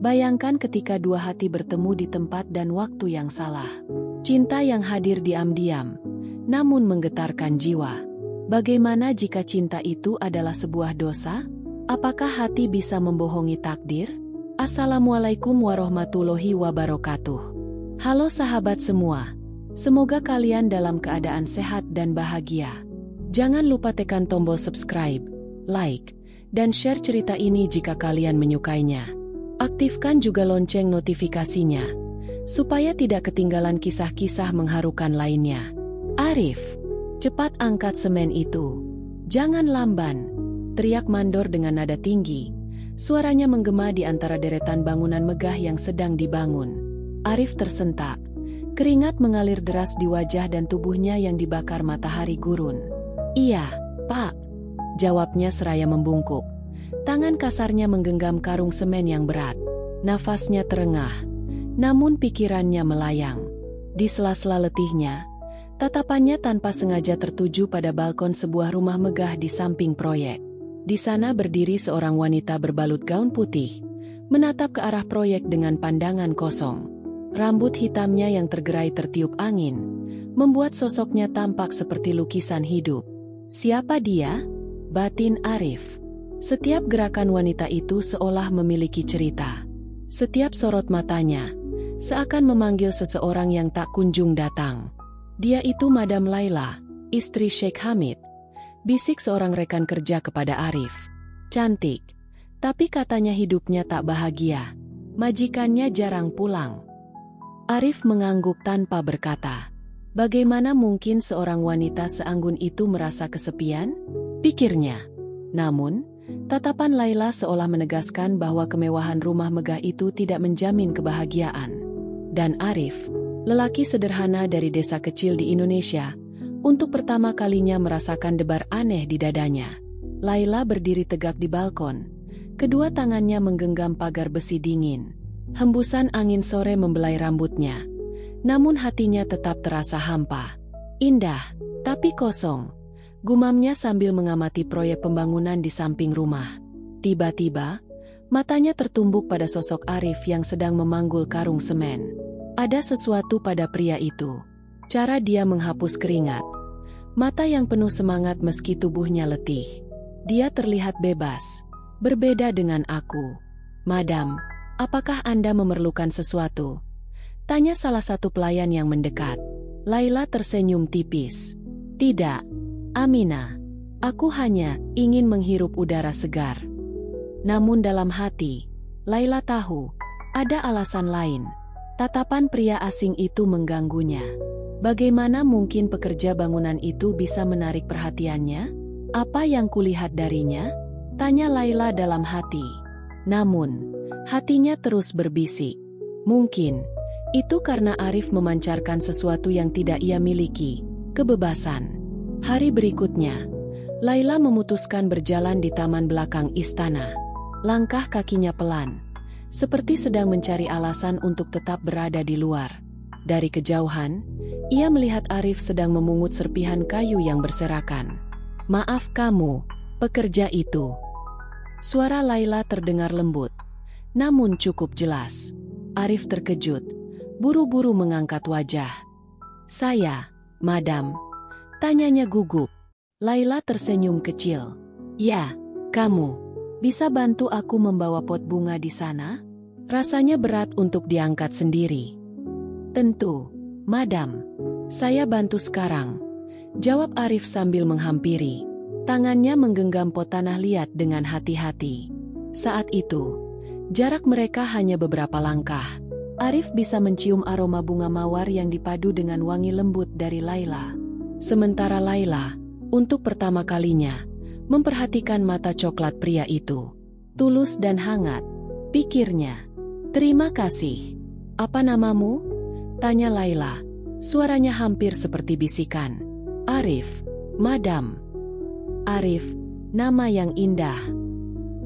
Bayangkan ketika dua hati bertemu di tempat dan waktu yang salah. Cinta yang hadir diam-diam, namun menggetarkan jiwa. Bagaimana jika cinta itu adalah sebuah dosa? Apakah hati bisa membohongi takdir? Assalamualaikum warahmatullahi wabarakatuh. Halo sahabat semua. Semoga kalian dalam keadaan sehat dan bahagia. Jangan lupa tekan tombol subscribe, like, dan share cerita ini jika kalian menyukainya. Aktifkan juga lonceng notifikasinya, supaya tidak ketinggalan kisah-kisah mengharukan lainnya. Arif, cepat angkat semen itu. Jangan lamban, teriak mandor dengan nada tinggi. Suaranya menggema di antara deretan bangunan megah yang sedang dibangun. Arif tersentak. Keringat mengalir deras di wajah dan tubuhnya yang dibakar matahari gurun. "Iya, Pak," jawabnya seraya membungkuk. Tangan kasarnya menggenggam karung semen yang berat. Nafasnya terengah, namun pikirannya melayang. Di sela-sela letihnya, tatapannya tanpa sengaja tertuju pada balkon sebuah rumah megah di samping proyek. Di sana berdiri seorang wanita berbalut gaun putih, menatap ke arah proyek dengan pandangan kosong. Rambut hitamnya yang tergerai tertiup angin, membuat sosoknya tampak seperti lukisan hidup. Siapa dia? Batin Arif. Setiap gerakan wanita itu seolah memiliki cerita. Setiap sorot matanya seakan memanggil seseorang yang tak kunjung datang. "Dia itu Madam Laila, istri Sheikh Hamid," bisik seorang rekan kerja kepada Arif. "Cantik, tapi katanya hidupnya tak bahagia. Majikannya jarang pulang." Arif mengangguk tanpa berkata. Bagaimana mungkin seorang wanita seanggun itu merasa kesepian? Pikirnya. Namun, tatapan Laila seolah menegaskan bahwa kemewahan rumah megah itu tidak menjamin kebahagiaan. Dan Arif, lelaki sederhana dari desa kecil di Indonesia, untuk pertama kalinya merasakan debar aneh di dadanya. Laila berdiri tegak di balkon. Kedua tangannya menggenggam pagar besi dingin. Hembusan angin sore membelai rambutnya. Namun hatinya tetap terasa hampa. "Indah, tapi kosong," gumamnya sambil mengamati proyek pembangunan di samping rumah. Tiba-tiba, matanya tertumbuk pada sosok Arif yang sedang memanggul karung semen. Ada sesuatu pada pria itu. Cara dia menghapus keringat. Mata yang penuh semangat meski tubuhnya letih. Dia terlihat bebas. "Berbeda dengan aku. Madam, apakah Anda memerlukan sesuatu?" tanya salah satu pelayan yang mendekat. Laila tersenyum tipis. "Tidak, Amina. Aku hanya ingin menghirup udara segar." Namun dalam hati, Laila tahu, ada alasan lain. Tatapan pria asing itu mengganggunya. Bagaimana mungkin pekerja bangunan itu bisa menarik perhatiannya? "Apa yang kulihat darinya?" tanya Laila dalam hati. Namun, hatinya terus berbisik. Mungkin itu karena Arif memancarkan sesuatu yang tidak ia miliki, kebebasan. Hari berikutnya, Laila memutuskan berjalan di taman belakang istana. Langkah kakinya pelan, seperti sedang mencari alasan untuk tetap berada di luar. Dari kejauhan, ia melihat Arif sedang memungut serpihan kayu yang berserakan. "Maaf kamu, pekerja itu." Suara Laila terdengar lembut, namun cukup jelas. Arif terkejut. Buru-buru mengangkat wajah. "Saya, Madam," tanyanya gugup. Laila tersenyum kecil. "Ya, kamu. Bisa bantu aku membawa pot bunga di sana?" Rasanya berat untuk diangkat sendiri. "Tentu, Madam. Saya bantu sekarang," jawab Arif sambil menghampiri. Tangannya menggenggam pot tanah liat dengan hati-hati. Saat itu, jarak mereka hanya beberapa langkah. Arif bisa mencium aroma bunga mawar yang dipadu dengan wangi lembut dari Laila. Sementara Laila, untuk pertama kalinya, memperhatikan mata coklat pria itu. Tulus dan hangat, pikirnya. "Terima kasih. Apa namamu?" tanya Laila. Suaranya hampir seperti bisikan. "Arif, Madam." "Arif, nama yang indah."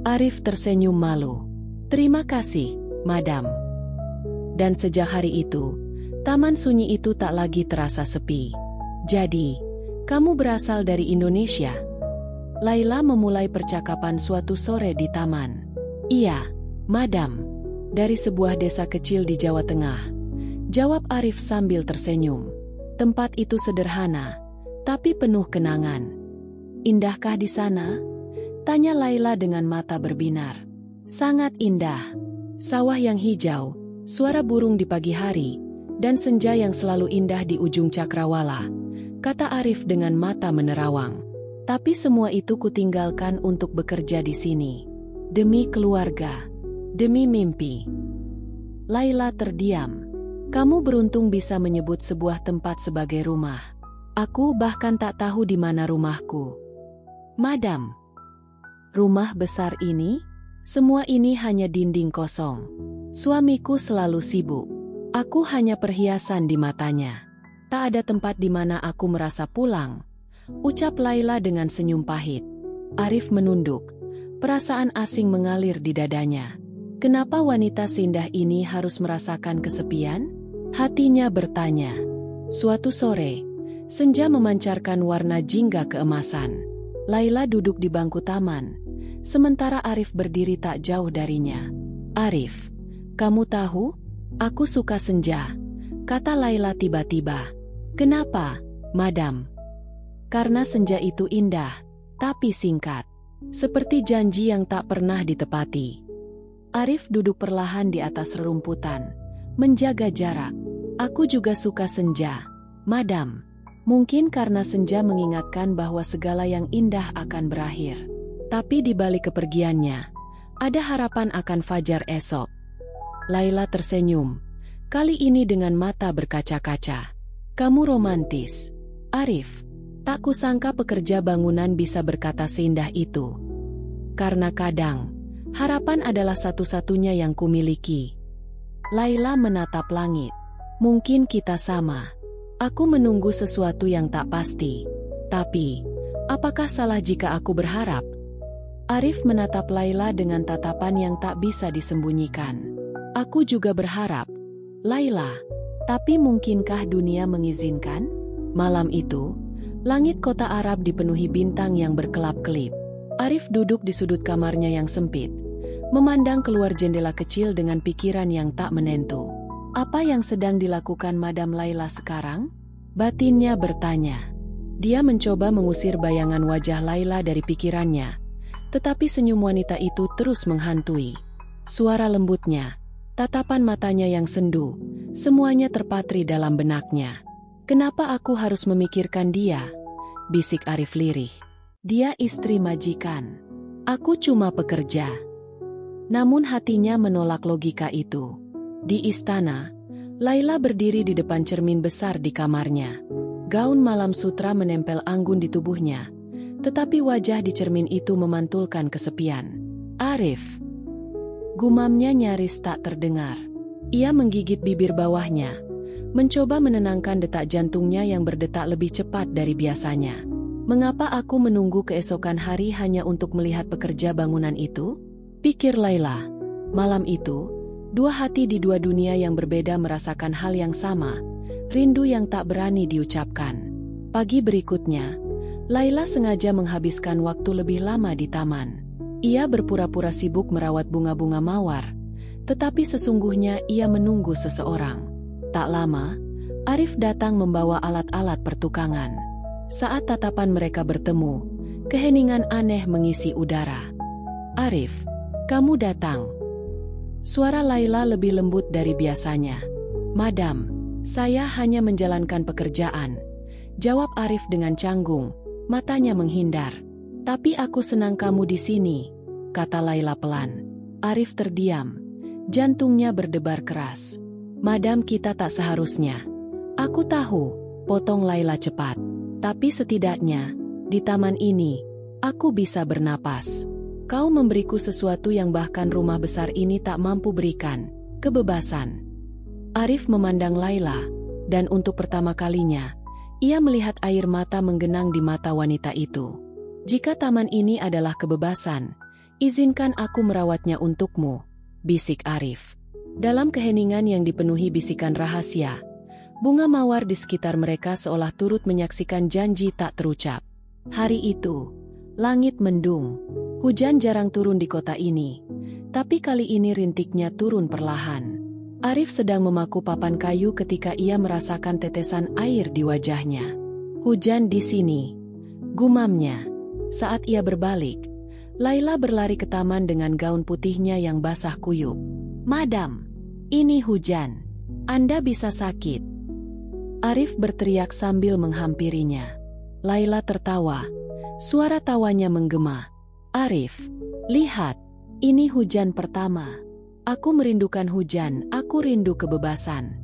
Arif tersenyum malu. "Terima kasih, Madam." Dan sejak hari itu, taman sunyi itu tak lagi terasa sepi. "Jadi, kamu berasal dari Indonesia?" Laila memulai percakapan suatu sore di taman. "Iya, Madam." Dari sebuah desa kecil di Jawa Tengah, jawab Arif sambil tersenyum. Tempat itu sederhana, tapi penuh kenangan. Indahkah di sana? Tanya Laila dengan mata berbinar. Sangat indah. Sawah yang hijau, suara burung di pagi hari, dan senja yang selalu indah di ujung cakrawala, kata Arif dengan mata menerawang. Tapi semua itu kutinggalkan untuk bekerja di sini. Demi keluarga. Demi mimpi. Laila terdiam. Kamu beruntung bisa menyebut sebuah tempat sebagai rumah. Aku bahkan tak tahu di mana rumahku. Madam. Rumah besar ini? Semua ini hanya dinding kosong. Suamiku selalu sibuk. Aku hanya perhiasan di matanya. Tak ada tempat di mana aku merasa pulang. Ucap Laila dengan senyum pahit. Arif menunduk. Perasaan asing mengalir di dadanya. Kenapa wanita seindah ini harus merasakan kesepian? Hatinya bertanya. Suatu sore, senja memancarkan warna jingga keemasan. Laila duduk di bangku taman, sementara Arif berdiri tak jauh darinya. Arif, kamu tahu? Aku suka senja, kata Laila tiba-tiba. Kenapa, madam? Karena senja itu indah, tapi singkat. Seperti janji yang tak pernah ditepati. Arif duduk perlahan di atas rerumputan, menjaga jarak. Aku juga suka senja, madam. Mungkin karena senja mengingatkan bahwa segala yang indah akan berakhir. Tapi di balik kepergiannya, ada harapan akan fajar esok. Laila tersenyum, kali ini dengan mata berkaca-kaca. Kamu romantis, Arif. Tak kusangka pekerja bangunan bisa berkata seindah itu. Karena kadang, harapan adalah satu-satunya yang kumiliki. Laila menatap langit. Mungkin kita sama. Aku menunggu sesuatu yang tak pasti. Tapi, apakah salah jika aku berharap? Arif menatap Laila dengan tatapan yang tak bisa disembunyikan. Aku juga berharap, Laila. Tapi mungkinkah dunia mengizinkan? Malam itu, langit kota Arab dipenuhi bintang yang berkelap-kelip. Arif duduk di sudut kamarnya yang sempit, memandang keluar jendela kecil dengan pikiran yang tak menentu. Apa yang sedang dilakukan Madam Laila sekarang? Batinnya bertanya. Dia mencoba mengusir bayangan wajah Laila dari pikirannya, tetapi senyum wanita itu terus menghantui. Suara lembutnya, tatapan matanya yang sendu, semuanya terpatri dalam benaknya. Kenapa aku harus memikirkan dia? Bisik Arif lirih. Dia istri majikan. Aku cuma pekerja. Namun hatinya menolak logika itu. Di istana, Laila berdiri di depan cermin besar di kamarnya. Gaun malam sutra menempel anggun di tubuhnya, tetapi wajah di cermin itu memantulkan kesepian. Arif. Gumamnya nyaris tak terdengar. Ia menggigit bibir bawahnya, mencoba menenangkan detak jantungnya yang berdetak lebih cepat dari biasanya. Mengapa aku menunggu keesokan hari hanya untuk melihat pekerja bangunan itu? Pikir Laila. Malam itu, dua hati di dua dunia yang berbeda merasakan hal yang sama, rindu yang tak berani diucapkan. Pagi berikutnya, Laila sengaja menghabiskan waktu lebih lama di taman. Ia berpura-pura sibuk merawat bunga-bunga mawar, tetapi sesungguhnya ia menunggu seseorang. Tak lama, Arif datang membawa alat-alat pertukangan. Saat tatapan mereka bertemu, keheningan aneh mengisi udara. Arif, kamu datang. Suara Laila lebih lembut dari biasanya. Madam, saya hanya menjalankan pekerjaan. Jawab Arif dengan canggung, matanya menghindar. Tapi aku senang kamu di sini, kata Laila pelan. Arif terdiam, jantungnya berdebar keras. Madam, kita tak seharusnya. Aku tahu, potong Laila cepat. Tapi setidaknya, di taman ini, aku bisa bernapas. Kau memberiku sesuatu yang bahkan rumah besar ini tak mampu berikan, kebebasan. Arif memandang Laila, dan untuk pertama kalinya, ia melihat air mata menggenang di mata wanita itu. Jika taman ini adalah kebebasan, izinkan aku merawatnya untukmu, bisik Arif. Dalam keheningan yang dipenuhi bisikan rahasia, bunga mawar di sekitar mereka seolah turut menyaksikan janji tak terucap. Hari itu, langit mendung. Hujan jarang turun di kota ini, Tapi kali ini rintiknya turun perlahan. Arif sedang memaku papan kayu ketika ia merasakan tetesan air di wajahnya. "Hujan di sini," gumamnya. Saat ia berbalik, Laila berlari ke taman dengan gaun putihnya yang basah kuyup. "Madam, ini hujan. Anda bisa sakit." Arif berteriak sambil menghampirinya. Laila tertawa. Suara tawanya menggema. "Arif, lihat. Ini hujan pertama. Aku merindukan hujan, aku rindu kebebasan."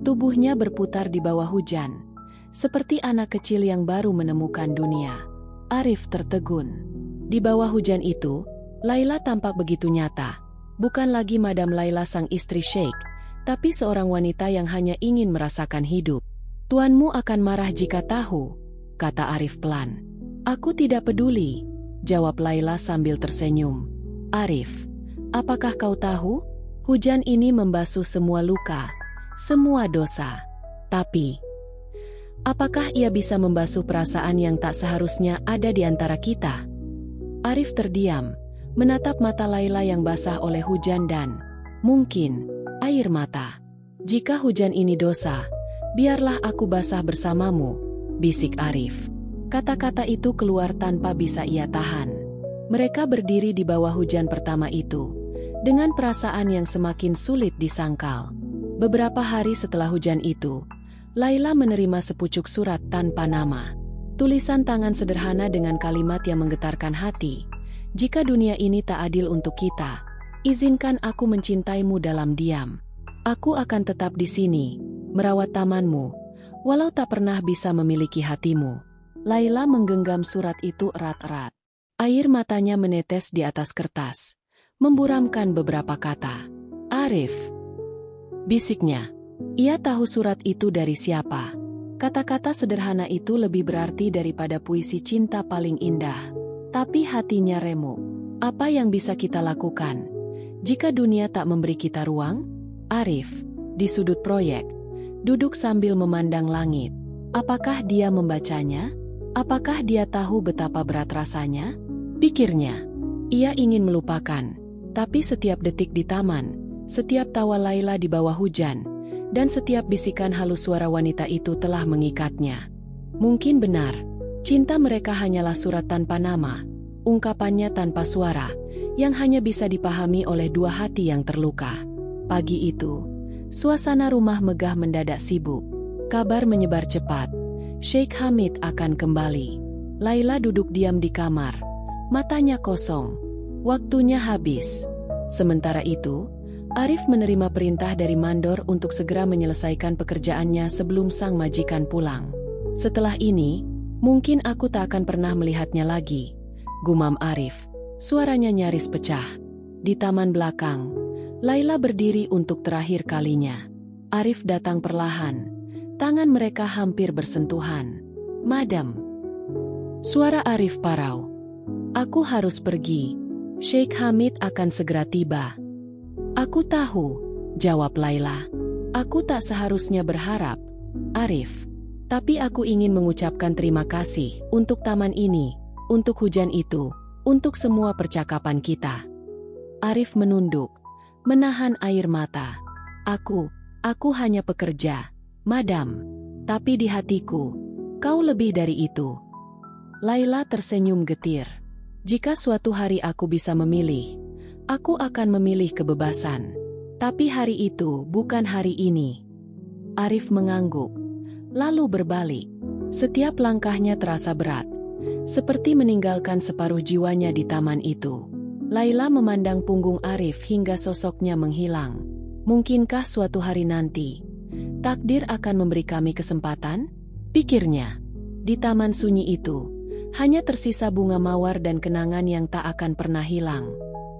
Tubuhnya berputar di bawah hujan, seperti anak kecil yang baru menemukan dunia. Arif tertegun. Di bawah hujan itu, Laila tampak begitu nyata. Bukan lagi Madam Laila sang istri Sheikh, tapi seorang wanita yang hanya ingin merasakan hidup. "Tuanmu akan marah jika tahu," kata Arif pelan. "Aku tidak peduli," jawab Laila sambil tersenyum. "Arif, apakah kau tahu? Hujan ini membasuh semua luka, semua dosa. Tapi, apakah ia bisa membasuh perasaan yang tak seharusnya ada di antara kita?" Arif terdiam, menatap mata Laila yang basah oleh hujan dan, mungkin, air mata. "Jika hujan ini dosa, biarlah aku basah bersamamu," bisik Arif. Kata-kata itu keluar tanpa bisa ia tahan. Mereka berdiri di bawah hujan pertama itu, dengan perasaan yang semakin sulit disangkal. Beberapa hari setelah hujan itu, Laila menerima sepucuk surat tanpa nama. Tulisan tangan sederhana dengan kalimat yang menggetarkan hati. "Jika dunia ini tak adil untuk kita, izinkan aku mencintaimu dalam diam. Aku akan tetap di sini, merawat tamanmu, walau tak pernah bisa memiliki hatimu." Laila menggenggam surat itu erat-erat. Air matanya menetes di atas kertas, memburamkan beberapa kata. "Arif," bisiknya. Ia tahu surat itu dari siapa. Kata-kata sederhana itu lebih berarti daripada puisi cinta paling indah. Tapi hatinya remuk. Apa yang bisa kita lakukan jika dunia tak memberi kita ruang? Arif, di sudut proyek, duduk sambil memandang langit. Apakah dia membacanya? Apakah dia tahu betapa berat rasanya? Pikirnya. Ia ingin melupakan, tapi setiap detik di taman, setiap tawa Laila di bawah hujan, dan setiap bisikan halus suara wanita itu telah mengikatnya. Mungkin benar, cinta mereka hanyalah surat tanpa nama, ungkapannya tanpa suara, yang hanya bisa dipahami oleh dua hati yang terluka. Pagi itu, suasana rumah megah mendadak sibuk. Kabar menyebar cepat, Sheikh Hamid akan kembali. Laila duduk diam di kamar, matanya kosong. Waktunya habis. Sementara itu, Arif menerima perintah dari mandor untuk segera menyelesaikan pekerjaannya sebelum sang majikan pulang. "Setelah ini, mungkin aku tak akan pernah melihatnya lagi," gumam Arif. Suaranya nyaris pecah. Di taman belakang, Laila berdiri untuk terakhir kalinya. Arif datang perlahan. Tangan mereka hampir bersentuhan. "Madam." Suara Arif parau. "Aku harus pergi. Sheikh Hamid akan segera tiba." "Aku tahu," jawab Laila. "Aku tak seharusnya berharap, Arif. Tapi aku ingin mengucapkan terima kasih untuk taman ini, untuk hujan itu, untuk semua percakapan kita." Arif menunduk, menahan air mata. Aku hanya pekerja, Madam. Tapi di hatiku, kau lebih dari itu." Laila tersenyum getir. "Jika suatu hari aku bisa memilih, aku akan memilih kebebasan. Tapi hari itu bukan hari ini." Arif mengangguk, lalu berbalik. Setiap langkahnya terasa berat, seperti meninggalkan separuh jiwanya di taman itu. Laila memandang punggung Arif hingga sosoknya menghilang. Mungkinkah suatu hari nanti, takdir akan memberi kami kesempatan? Pikirnya. Di taman sunyi itu, hanya tersisa bunga mawar dan kenangan yang tak akan pernah hilang.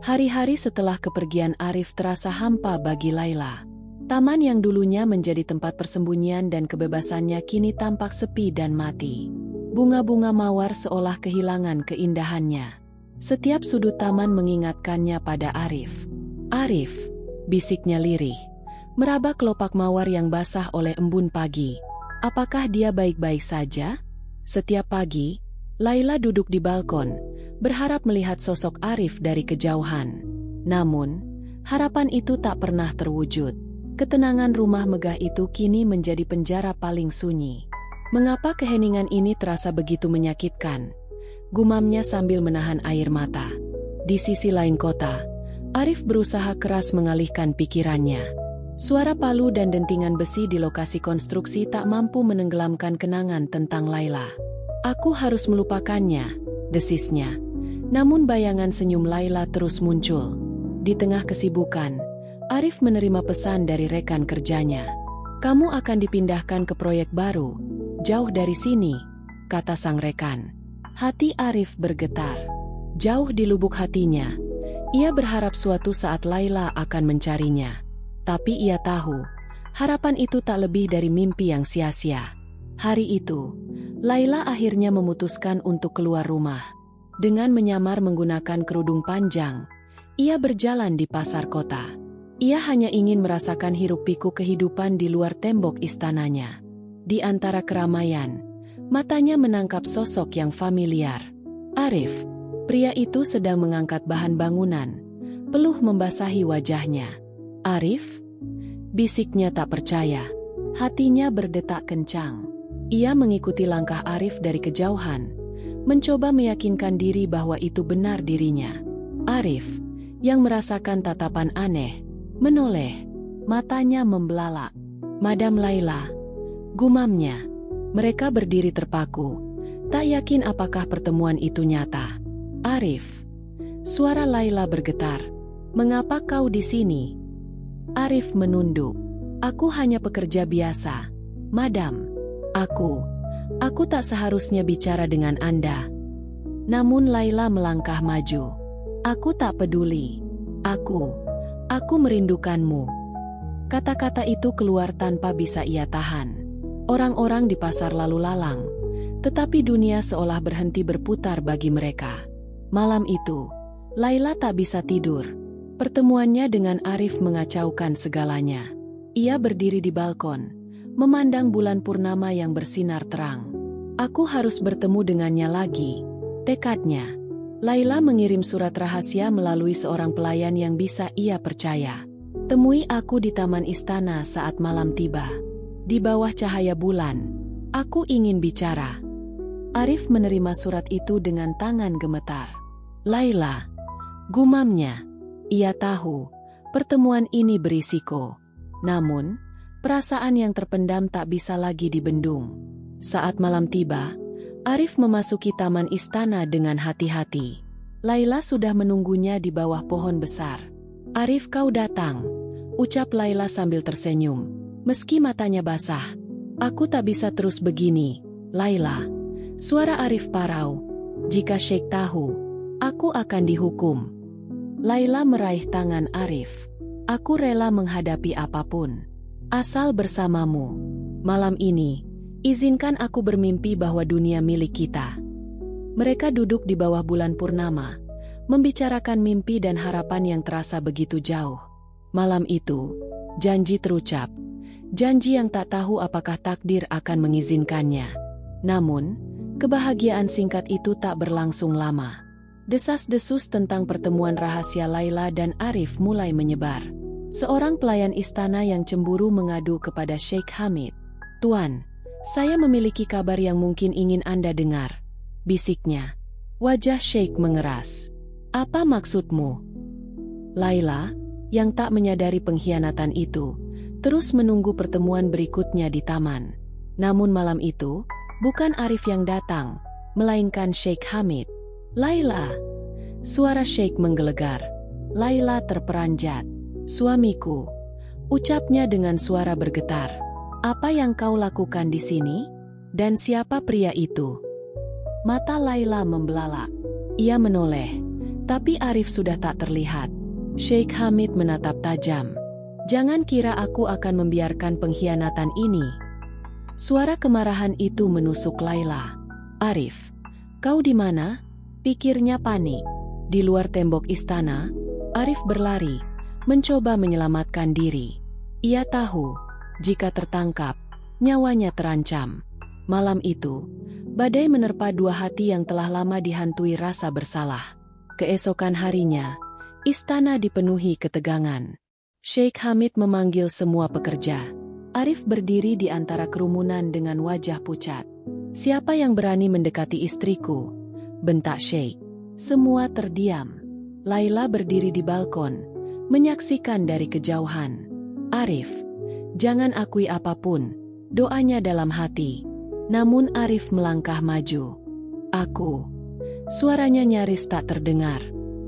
Hari-hari setelah kepergian Arif terasa hampa bagi Laila. Taman yang dulunya menjadi tempat persembunyian dan kebebasannya kini tampak sepi dan mati. Bunga-bunga mawar seolah kehilangan keindahannya. Setiap sudut taman mengingatkannya pada Arif. "Arif," bisiknya lirih, meraba kelopak mawar yang basah oleh embun pagi. Apakah dia baik-baik saja? Setiap pagi, Laila duduk di balkon, berharap melihat sosok Arif dari kejauhan. Namun, harapan itu tak pernah terwujud. Ketenangan rumah megah itu kini menjadi penjara paling sunyi. Mengapa keheningan ini terasa begitu menyakitkan? Gumamnya sambil menahan air mata. Di sisi lain kota, Arif berusaha keras mengalihkan pikirannya. Suara palu dan dentingan besi di lokasi konstruksi tak mampu menenggelamkan kenangan tentang Laila. Aku harus melupakannya, desisnya. Namun bayangan senyum Laila terus muncul. Di tengah kesibukan, Arif menerima pesan dari rekan kerjanya. Kamu akan dipindahkan ke proyek baru, jauh dari sini, kata sang rekan. Hati Arif bergetar. Jauh di lubuk hatinya, ia berharap suatu saat Laila akan mencarinya. Tapi ia tahu, harapan itu tak lebih dari mimpi yang sia-sia. Hari itu, Laila akhirnya memutuskan untuk keluar rumah. Dengan menyamar menggunakan kerudung panjang, ia berjalan di pasar kota. Ia hanya ingin merasakan hiruk-pikuk kehidupan di luar tembok istananya. Di antara keramaian, matanya menangkap sosok yang familiar. Arif, pria itu sedang mengangkat bahan bangunan, peluh membasahi wajahnya. Arif? Bisiknya tak percaya. Hatinya berdetak kencang. Ia mengikuti langkah Arif dari kejauhan, mencoba meyakinkan diri bahwa itu benar dirinya. Arif, yang merasakan tatapan aneh, menoleh, matanya membelalak. Madam Laila, gumamnya. Mereka berdiri terpaku, tak yakin apakah pertemuan itu nyata. Arif, suara Laila bergetar. Mengapa kau di sini? Arif menunduk. Aku hanya pekerja biasa, Madam. Aku tak seharusnya bicara dengan Anda. Namun Laila melangkah maju. Aku tak peduli. Aku merindukanmu. Kata-kata itu keluar tanpa bisa ia tahan. Orang-orang di pasar lalu lalang, tetapi dunia seolah berhenti berputar bagi mereka. Malam itu, Laila tak bisa tidur. Pertemuannya dengan Arif mengacaukan segalanya. Ia berdiri di balkon, memandang bulan purnama yang bersinar terang. Aku harus bertemu dengannya lagi, tekadnya. Laila mengirim surat rahasia melalui seorang pelayan yang bisa ia percaya. Temui aku di taman istana saat malam tiba. Di bawah cahaya bulan, aku ingin bicara. Arif menerima surat itu dengan tangan gemetar. Laila, gumamnya. Ia tahu, pertemuan ini berisiko. Namun, perasaan yang terpendam tak bisa lagi dibendung. Saat malam tiba, Arif memasuki taman istana dengan hati-hati. Laila sudah menunggunya di bawah pohon besar. Arif, kau datang, ucap Laila sambil tersenyum. Meski matanya basah, aku tak bisa terus begini, Laila. Suara Arif parau. Jika Sheikh tahu, aku akan dihukum. Laila meraih tangan Arif. Aku rela menghadapi apapun, asal bersamamu. Malam ini, izinkan aku bermimpi bahwa dunia milik kita. Mereka duduk di bawah bulan purnama, membicarakan mimpi dan harapan yang terasa begitu jauh. Malam itu, janji terucap. Janji yang tak tahu apakah takdir akan mengizinkannya. Namun, kebahagiaan singkat itu tak berlangsung lama. Desas-desus tentang pertemuan rahasia Laila dan Arif mulai menyebar. Seorang pelayan istana yang cemburu mengadu kepada Sheikh Hamid. Tuan, saya memiliki kabar yang mungkin ingin Anda dengar, bisiknya. Wajah Sheikh mengeras. Apa maksudmu? Laila, yang tak menyadari pengkhianatan itu, terus menunggu pertemuan berikutnya di taman. Namun malam itu, bukan Arif yang datang, melainkan Sheikh Hamid. Laila. Suara Sheikh menggelegar. Laila terperanjat. Suamiku, ucapnya dengan suara bergetar. Apa yang kau lakukan di sini? Dan siapa pria itu? Mata Laila membelalak. Ia menoleh, tapi Arif sudah tak terlihat. Sheikh Hamid menatap tajam. Jangan kira aku akan membiarkan pengkhianatan ini. Suara kemarahan itu menusuk Laila. Arif, kau di mana? Pikirnya panik. Di luar tembok istana, Arif berlari, mencoba menyelamatkan diri. Ia tahu, jika tertangkap, nyawanya terancam. Malam itu, badai menerpa dua hati yang telah lama dihantui rasa bersalah. Keesokan harinya, Istana dipenuhi ketegangan. Sheikh Hamid memanggil semua pekerja. Arif berdiri di antara kerumunan dengan wajah pucat. "Siapa yang berani mendekati istriku?" bentak Sheikh. Semua terdiam. Laila berdiri di balkon, menyaksikan dari kejauhan. "Arif, jangan akui apapun," doanya dalam hati. Namun Arif melangkah maju. "Aku." Suaranya nyaris tak terdengar.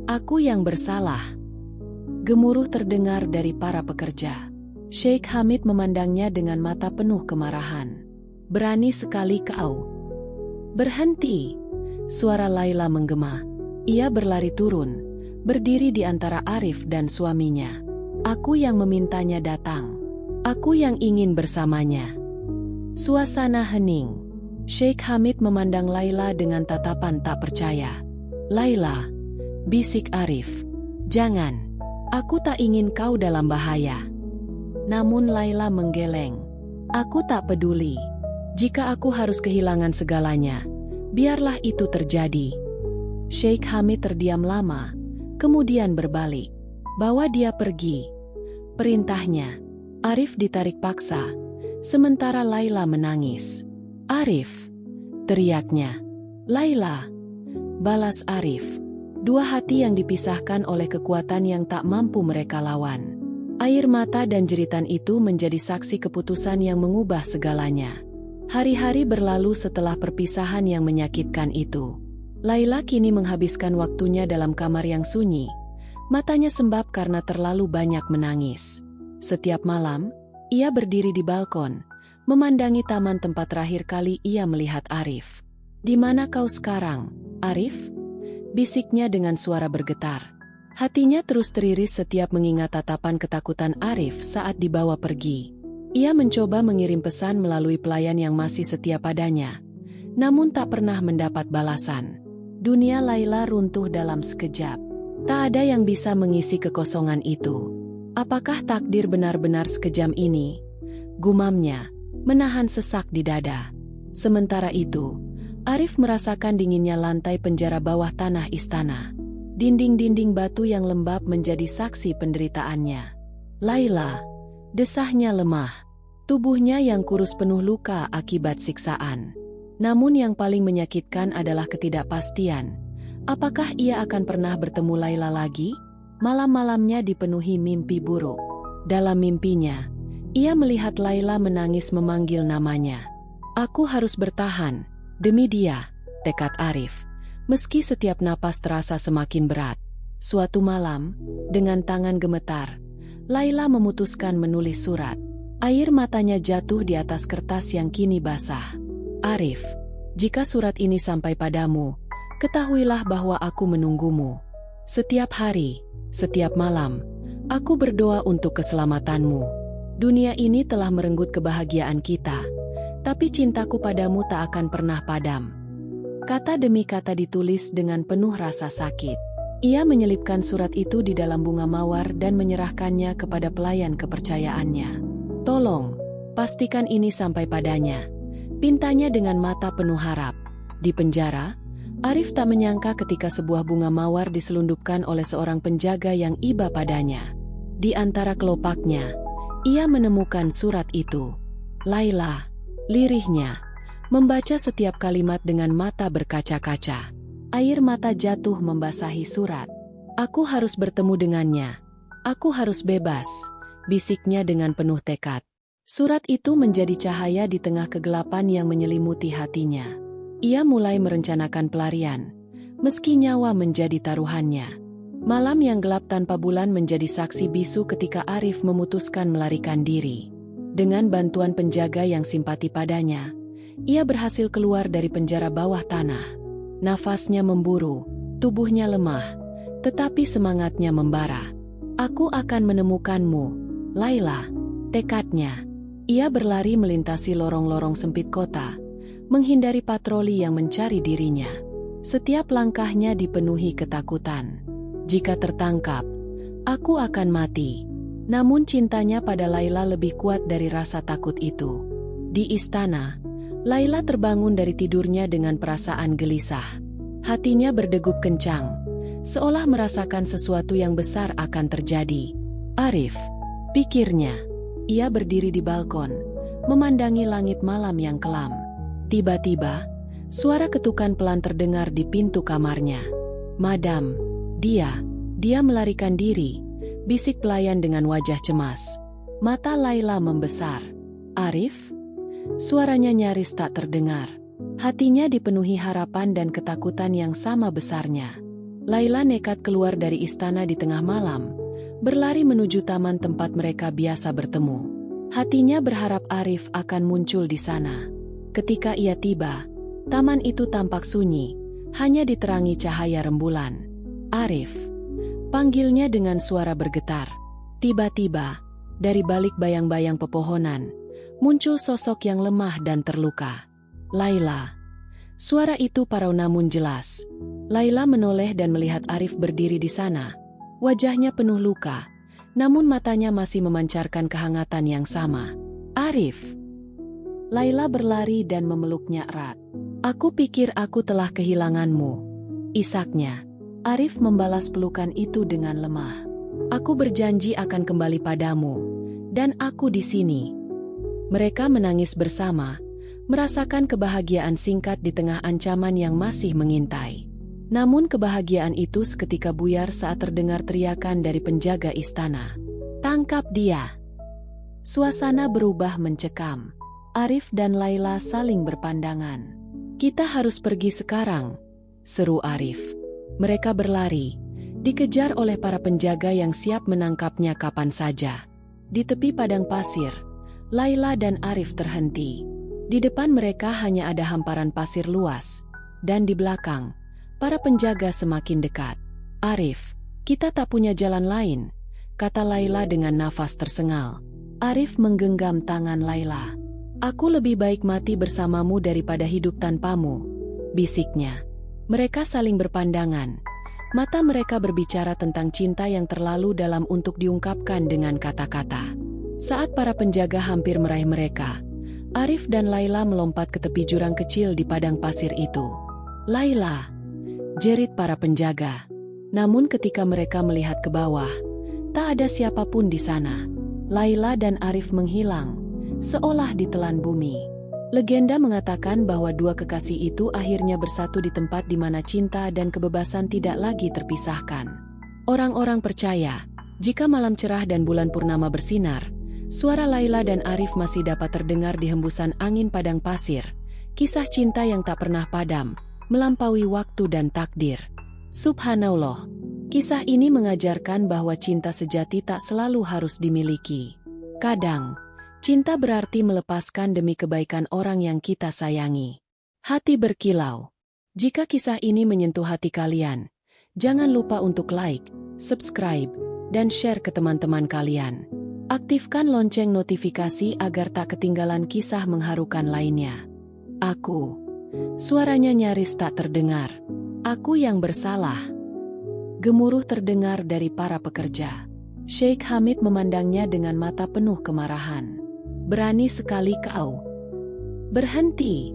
"Aku yang bersalah." Gemuruh terdengar dari para pekerja. Sheikh Hamid memandangnya dengan mata penuh kemarahan. "Berani sekali kau." "Berhenti!" Suara Laila menggema. Ia berlari turun, berdiri di antara Arif dan suaminya. "Aku yang memintanya datang. Aku yang ingin bersamanya." Suasana hening. Sheikh Hamid memandang Laila dengan tatapan tak percaya. "Laila," bisik Arif. "Jangan. Aku tak ingin kau dalam bahaya." Namun Laila menggeleng. "Aku tak peduli. Jika aku harus kehilangan segalanya, biarlah itu terjadi." Sheikh Hamid terdiam lama, kemudian berbalik. "Bawa dia pergi," perintahnya. Arif ditarik paksa, sementara Laila menangis. "Arif!" teriaknya. "Laila!" balas Arif. Dua hati yang dipisahkan oleh kekuatan yang tak mampu mereka lawan. Air mata dan jeritan itu menjadi saksi keputusan yang mengubah segalanya. Hari-hari berlalu setelah perpisahan yang menyakitkan itu. Laila kini menghabiskan waktunya dalam kamar yang sunyi. Matanya sembab karena terlalu banyak menangis. Setiap malam, ia berdiri di balkon, memandangi taman tempat terakhir kali ia melihat Arif. "Di mana kau sekarang, Arif?" bisiknya dengan suara bergetar. Hatinya terus teriris setiap mengingat tatapan ketakutan Arif saat dibawa pergi. Ia mencoba mengirim pesan melalui pelayan yang masih setia padanya, namun tak pernah mendapat balasan. Dunia Laila runtuh dalam sekejap. Tak ada yang bisa mengisi kekosongan itu. Apakah takdir benar-benar sekejam ini? Gumamnya, menahan sesak di dada. Sementara itu, Arif merasakan dinginnya lantai penjara bawah tanah istana. Dinding-dinding batu yang lembab menjadi saksi penderitaannya. "Laila!" desahnya lemah. Tubuhnya yang kurus penuh luka akibat siksaan. Namun yang paling menyakitkan adalah ketidakpastian. Apakah ia akan pernah bertemu Laila lagi? Malam-malamnya dipenuhi mimpi buruk. Dalam mimpinya, ia melihat Laila menangis memanggil namanya. "Aku harus bertahan, demi dia," tekad Arif. Meski setiap napas terasa semakin berat. Suatu malam, dengan tangan gemetar, Laila memutuskan menulis surat. Air matanya jatuh di atas kertas yang kini basah. "Arif, jika surat ini sampai padamu, ketahuilah bahwa aku menunggumu. Setiap hari, setiap malam, aku berdoa untuk keselamatanmu. Dunia ini telah merenggut kebahagiaan kita, tapi cintaku padamu tak akan pernah padam." Kata demi kata ditulis dengan penuh rasa sakit. Ia menyelipkan surat itu di dalam bunga mawar dan menyerahkannya kepada pelayan kepercayaannya. "Tolong, pastikan ini sampai padanya," pintanya dengan mata penuh harap. Di penjara, Arif tak menyangka ketika sebuah bunga mawar diselundupkan oleh seorang penjaga yang iba padanya. Di antara kelopaknya, ia menemukan surat itu. "Laila," lirihnya, membaca setiap kalimat dengan mata berkaca-kaca. Air mata jatuh membasahi surat. "Aku harus bertemu dengannya. Aku harus bebas," bisiknya dengan penuh tekad. Surat itu menjadi cahaya di tengah kegelapan yang menyelimuti hatinya. Ia mulai merencanakan pelarian, meski nyawa menjadi taruhannya. Malam yang gelap tanpa bulan menjadi saksi bisu ketika Arif memutuskan melarikan diri. Dengan bantuan penjaga yang simpati padanya, ia berhasil keluar dari penjara bawah tanah. Nafasnya memburu, tubuhnya lemah, tetapi semangatnya membara. "Aku akan menemukanmu, Laila," tekadnya. Ia berlari melintasi lorong-lorong sempit kota, menghindari patroli yang mencari dirinya. Setiap langkahnya dipenuhi ketakutan. "Jika tertangkap, aku akan mati." Namun cintanya pada Laila lebih kuat dari rasa takut itu. Di istana, Laila terbangun dari tidurnya dengan perasaan gelisah. Hatinya berdegup kencang, seolah merasakan sesuatu yang besar akan terjadi. Arif, pikirnya. Ia berdiri di balkon, memandangi langit malam yang kelam. Tiba-tiba, suara ketukan pelan terdengar di pintu kamarnya. "Madam, dia melarikan diri," bisik pelayan dengan wajah cemas. Mata Laila membesar. "Arif?" Suaranya nyaris tak terdengar. Hatinya dipenuhi harapan dan ketakutan yang sama besarnya. Laila nekat keluar dari istana di tengah malam, berlari menuju taman tempat mereka biasa bertemu. Hatinya berharap Arif akan muncul di sana. Ketika ia tiba, taman itu tampak sunyi, hanya diterangi cahaya rembulan. "Arif," panggilnya dengan suara bergetar. Tiba-tiba, dari balik bayang-bayang pepohonan, muncul sosok yang lemah dan terluka. "Laila." Suara itu parau namun jelas. Laila menoleh dan melihat Arif berdiri di sana. Wajahnya penuh luka, namun matanya masih memancarkan kehangatan yang sama. "Arif." Laila berlari dan memeluknya erat. "Aku pikir aku telah kehilanganmu," isaknya. Arif membalas pelukan itu dengan lemah. "Aku berjanji akan kembali padamu, dan aku di sini." Mereka menangis bersama, merasakan kebahagiaan singkat di tengah ancaman yang masih mengintai. Namun kebahagiaan itu seketika buyar saat terdengar teriakan dari penjaga istana. "Tangkap dia!" Suasana berubah mencekam. Arif dan Laila saling berpandangan. "Kita harus pergi sekarang," seru Arif. Mereka berlari, dikejar oleh para penjaga yang siap menangkapnya kapan saja. Di tepi padang pasir, Laila dan Arif terhenti. Di depan mereka hanya ada hamparan pasir luas, dan di belakang, para penjaga semakin dekat. "Arif, kita tak punya jalan lain," kata Laila dengan nafas tersengal. Arif menggenggam tangan Laila. "Aku lebih baik mati bersamamu daripada hidup tanpamu," bisiknya. Mereka saling berpandangan. Mata mereka berbicara tentang cinta yang terlalu dalam untuk diungkapkan dengan kata-kata. Saat para penjaga hampir meraih mereka, Arif dan Laila melompat ke tepi jurang kecil di padang pasir itu. "Laila!" jerit para penjaga. Namun ketika mereka melihat ke bawah, tak ada siapapun di sana. Laila dan Arif menghilang, seolah ditelan bumi. Legenda mengatakan bahwa dua kekasih itu akhirnya bersatu di tempat di mana cinta dan kebebasan tidak lagi terpisahkan. Orang-orang percaya, jika malam cerah dan bulan purnama bersinar, suara Laila dan Arif masih dapat terdengar di hembusan angin padang pasir. Kisah cinta yang tak pernah padam, melampaui waktu dan takdir. Subhanallah, kisah ini mengajarkan bahwa cinta sejati tak selalu harus dimiliki. Kadang, cinta berarti melepaskan demi kebaikan orang yang kita sayangi. Hati berkilau. Jika kisah ini menyentuh hati kalian, jangan lupa untuk like, subscribe, dan share ke teman-teman kalian. Aktifkan lonceng notifikasi agar tak ketinggalan kisah mengharukan lainnya. "Aku." Suaranya nyaris tak terdengar. "Aku yang bersalah." Gemuruh terdengar dari para pekerja. Sheikh Hamid memandangnya dengan mata penuh kemarahan. "Berani sekali kau." "Berhenti!"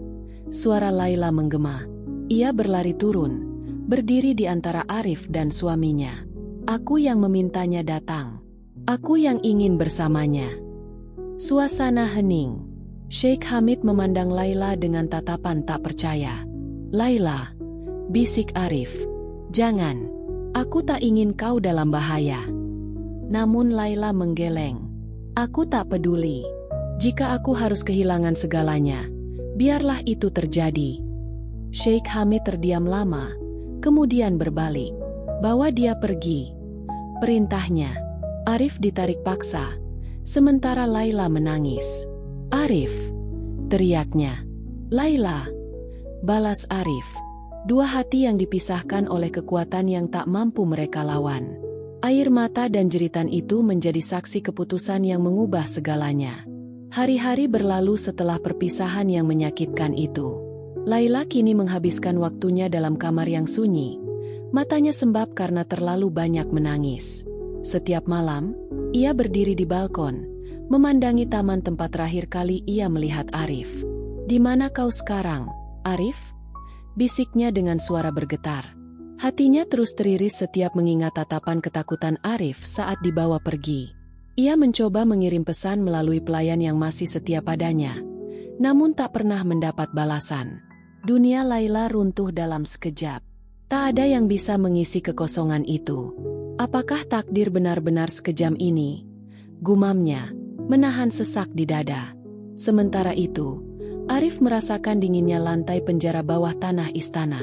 Suara Laila menggema. Ia berlari turun, berdiri di antara Arif dan suaminya. "Aku yang memintanya datang. Aku yang ingin bersamanya." Suasana hening. Sheikh Hamid memandang Laila dengan tatapan tak percaya. "Laila," bisik Arif. "Jangan. Aku tak ingin kau dalam bahaya." Namun Laila menggeleng. "Aku tak peduli. Jika aku harus kehilangan segalanya, biarlah itu terjadi." Sheikh Hamid terdiam lama, kemudian berbalik. "Bawa dia pergi," perintahnya. Arif ditarik paksa, sementara Laila menangis. "Arif!" teriaknya. "Laila!" balas Arif. Dua hati yang dipisahkan oleh kekuatan yang tak mampu mereka lawan. Air mata dan jeritan itu menjadi saksi keputusan yang mengubah segalanya. Hari-hari berlalu setelah perpisahan yang menyakitkan itu. Laila kini menghabiskan waktunya dalam kamar yang sunyi. Matanya sembab karena terlalu banyak menangis. Setiap malam, ia berdiri di balkon, memandangi taman tempat terakhir kali ia melihat Arif. "Di mana kau sekarang, Arif?" bisiknya dengan suara bergetar. Hatinya terus teriris setiap mengingat tatapan ketakutan Arif saat dibawa pergi. Ia mencoba mengirim pesan melalui pelayan yang masih setia padanya, namun tak pernah mendapat balasan. Dunia Laila runtuh dalam sekejap. Tak ada yang bisa mengisi kekosongan itu. Apakah takdir benar-benar sekejam ini? Gumamnya, menahan sesak di dada. Sementara itu, Arif merasakan dinginnya lantai penjara bawah tanah istana.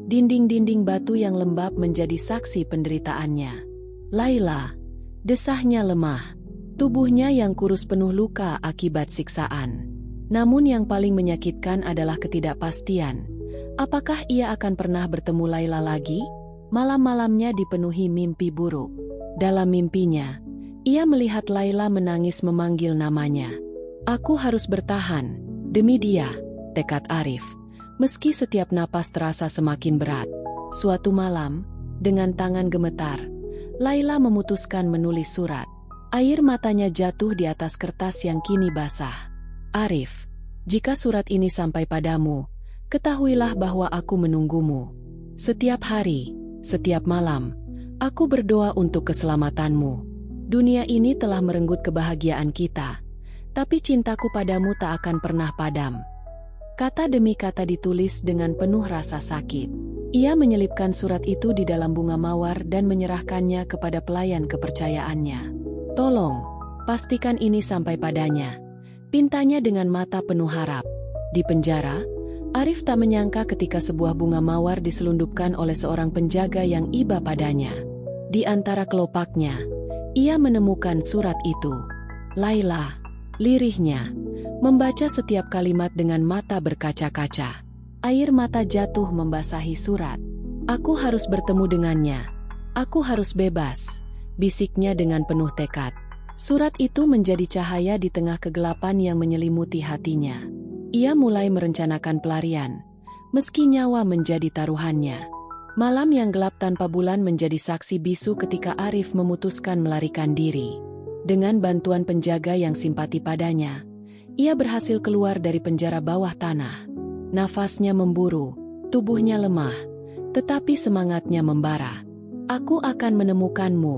Dinding-dinding batu yang lembab menjadi saksi penderitaannya. Laila, desahnya lemah. Tubuhnya yang kurus penuh luka akibat siksaan. Namun yang paling menyakitkan adalah ketidakpastian. Apakah ia akan pernah bertemu Laila lagi? Malam-malamnya dipenuhi mimpi buruk. Dalam mimpinya, ia melihat Laila menangis memanggil namanya. Aku harus bertahan, demi dia, tekad Arif. Meski setiap napas terasa semakin berat. Suatu malam, dengan tangan gemetar, Laila memutuskan menulis surat. Air matanya jatuh di atas kertas yang kini basah. Arif, jika surat ini sampai padamu, ketahuilah bahwa aku menunggumu. Setiap hari, setiap malam, aku berdoa untuk keselamatanmu. Dunia ini telah merenggut kebahagiaan kita, tapi cintaku padamu tak akan pernah padam. Kata demi kata ditulis dengan penuh rasa sakit. Ia menyelipkan surat itu di dalam bunga mawar dan menyerahkannya kepada pelayan kepercayaannya. Tolong, pastikan ini sampai padanya, pintanya dengan mata penuh harap. Di penjara, Arif tak menyangka ketika sebuah bunga mawar diselundupkan oleh seorang penjaga yang iba padanya. Di antara kelopaknya, ia menemukan surat itu. Laila, lirihnya, membaca setiap kalimat dengan mata berkaca-kaca. Air mata jatuh membasahi surat. Aku harus bertemu dengannya. Aku harus bebas, bisiknya dengan penuh tekad. Surat itu menjadi cahaya di tengah kegelapan yang menyelimuti hatinya. Ia mulai merencanakan pelarian, meski nyawa menjadi taruhannya. Malam yang gelap tanpa bulan menjadi saksi bisu ketika Arif memutuskan melarikan diri. Dengan bantuan penjaga yang simpati padanya, ia berhasil keluar dari penjara bawah tanah. Nafasnya memburu, tubuhnya lemah, tetapi semangatnya membara. Aku akan menemukanmu,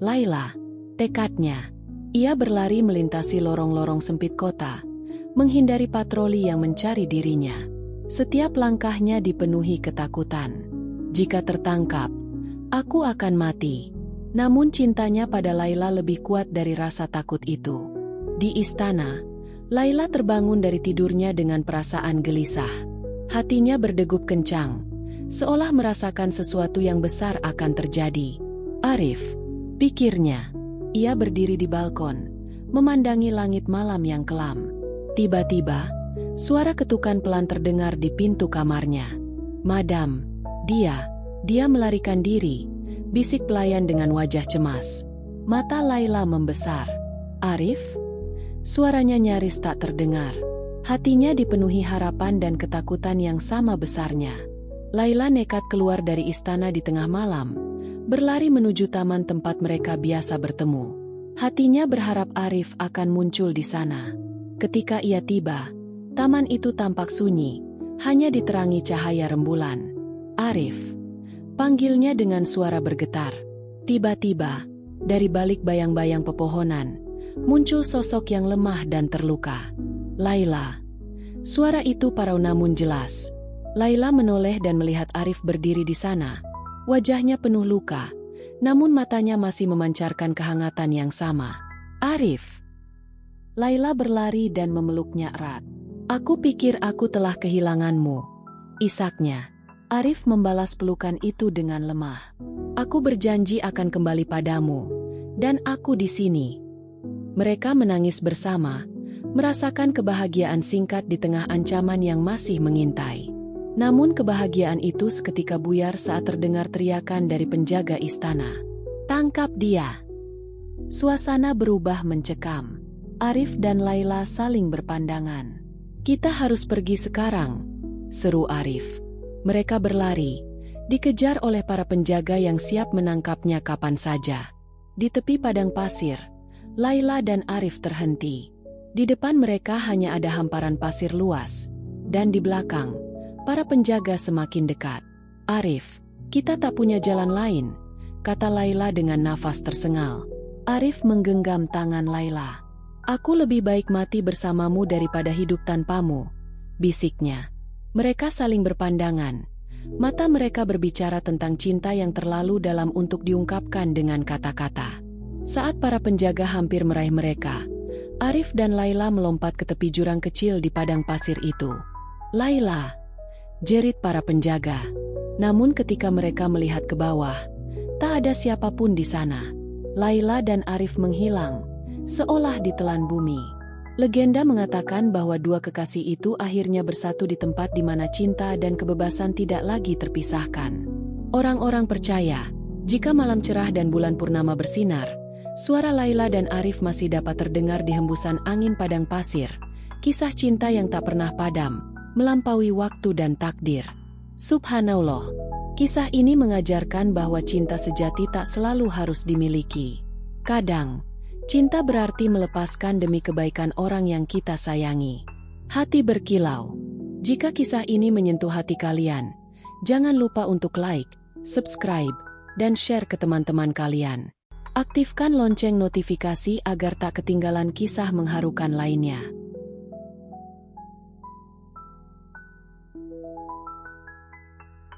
Laila, tekadnya. Ia berlari melintasi lorong-lorong sempit kota, menghindari patroli yang mencari dirinya. Setiap langkahnya dipenuhi ketakutan. Jika tertangkap, aku akan mati. Namun cintanya pada Laila lebih kuat dari rasa takut itu. Di istana, Laila terbangun dari tidurnya dengan perasaan gelisah. Hatinya berdegup kencang, seolah merasakan sesuatu yang besar akan terjadi. Arif, pikirnya. Ia berdiri di balkon, memandangi langit malam yang kelam. Tiba-tiba, suara ketukan pelan terdengar di pintu kamarnya. Madam, dia melarikan diri, bisik pelayan dengan wajah cemas. Mata Laila membesar. Arif? Suaranya nyaris tak terdengar. Hatinya dipenuhi harapan dan ketakutan yang sama besarnya. Laila nekat keluar dari istana di tengah malam, berlari menuju taman tempat mereka biasa bertemu. Hatinya berharap Arif akan muncul di sana. Ketika ia tiba, taman itu tampak sunyi, hanya diterangi cahaya rembulan. Arif, panggilnya dengan suara bergetar. Tiba-tiba, dari balik bayang-bayang pepohonan, muncul sosok yang lemah dan terluka. Laila. Suara itu parau namun jelas. Laila menoleh dan melihat Arif berdiri di sana. Wajahnya penuh luka, namun matanya masih memancarkan kehangatan yang sama. Arif. Laila berlari dan memeluknya erat. Aku pikir aku telah kehilanganmu, isaknya. Arif membalas pelukan itu dengan lemah. Aku berjanji akan kembali padamu, dan aku di sini. Mereka menangis bersama, merasakan kebahagiaan singkat di tengah ancaman yang masih mengintai. Namun kebahagiaan itu seketika buyar saat terdengar teriakan dari penjaga istana. Tangkap dia! Suasana berubah mencekam. Arif dan Laila saling berpandangan. Kita harus pergi sekarang, seru Arif. Mereka berlari, dikejar oleh para penjaga yang siap menangkapnya kapan saja. Di tepi padang pasir, Laila dan Arif terhenti. Di depan mereka hanya ada hamparan pasir luas, dan di belakang, para penjaga semakin dekat. Arif, Kita tak punya jalan lain, kata Laila dengan nafas tersengal. Arif menggenggam tangan Laila. Aku lebih baik mati bersamamu daripada hidup tanpamu, bisiknya. Mereka saling berpandangan. Mata mereka berbicara tentang cinta yang terlalu dalam untuk diungkapkan dengan kata-kata. Saat para penjaga hampir meraih mereka, Arif dan Laila melompat ke tepi jurang kecil di padang pasir itu. Laila, jerit para penjaga. Namun ketika mereka melihat ke bawah, tak ada siapapun di sana. Laila dan Arif menghilang, seolah ditelan bumi. Legenda mengatakan bahwa dua kekasih itu akhirnya bersatu di tempat di mana cinta dan kebebasan tidak lagi terpisahkan. Orang-orang percaya, jika malam cerah dan bulan purnama bersinar, suara Laila dan Arif masih dapat terdengar di hembusan angin padang pasir. Kisah cinta yang tak pernah padam, melampaui waktu dan takdir. Subhanallah, kisah ini mengajarkan bahwa cinta sejati tak selalu harus dimiliki. Kadang, cinta berarti melepaskan demi kebaikan orang yang kita sayangi. Hati berkilau. Jika kisah ini menyentuh hati kalian, jangan lupa untuk like, subscribe, dan share ke teman-teman kalian. Aktifkan lonceng notifikasi agar tak ketinggalan kisah mengharukan lainnya.